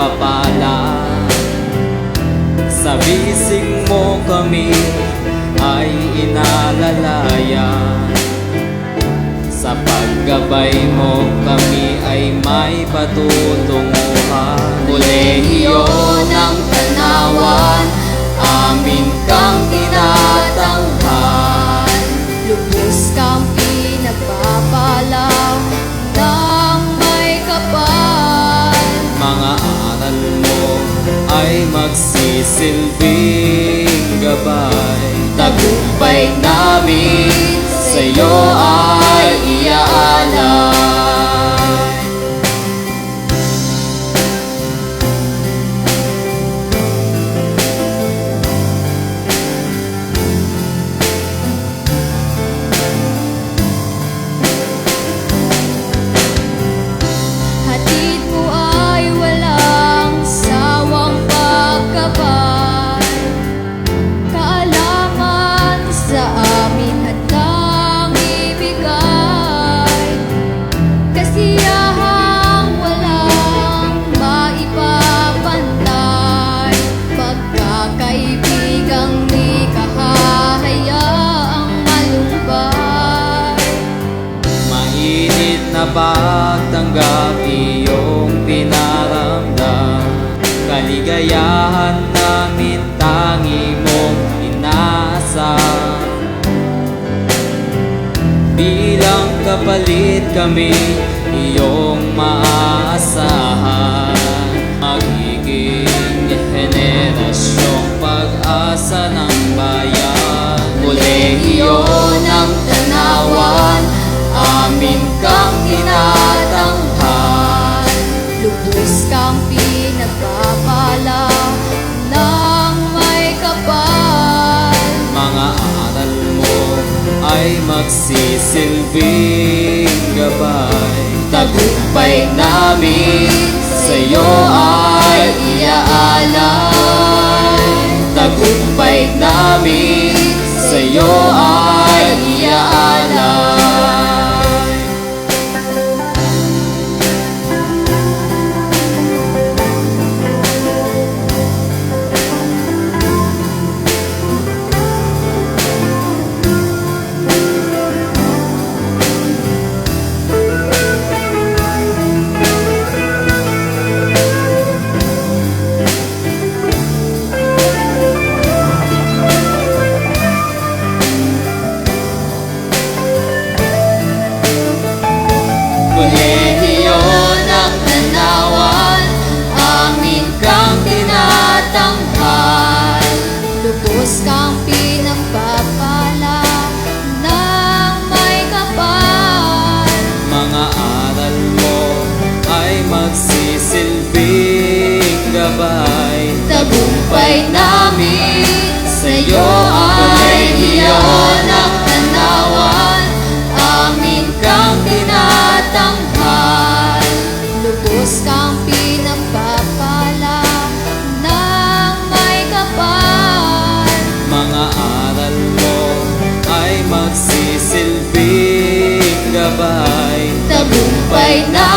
pagpapala. Sa bisig mo kami ay inalalaya, sa paggabay mo kami ay may patutunguhan. Kolehiyo ng Tanawan, amin kang tinatanghal. Lubos kang pinagpapalaw ng may kapal. Mga aral mo ay magsisilbing gabay. Tagumpay namin sa'yo ay iaalay. Hatid mo ay walang sawang pagkabay. Kaalaman sa amin handang ibigay. Kasiyahang walang maipapantay. Pagkakaibigang di kahahayaang malumbay. Mainit na pagtanggap iyong pinaramdam. Kaligayahan namin tangi mong inaasam. Bilang kapalit kami iyong maaasahan. Magiging henerasyong pag-asa ng bayan. Kolehiyo ng Tanawan, amin kang tinatanghal. Lubos kang pinagpapalaw ng may kapal. Mga aral mo ay magsisilbing gabay. Tagumpay namin sa'yo ay iaalay. Tagumpay namin sa'yo ay iaalay. Kolehiyo ng Tanawan, amin kang tinatanghal. Lubos kang pinagpapalaw ng may kapal. Mga aral mo ay magsisilbing gabay. Tagumpay namin Sa'yo ay iyon ang Tanawan, amin kang tinatanghal. lubos kang pinagpapalaw ng may kapal. Mga aral mo ay magsisilbing gabay. Tagumpay na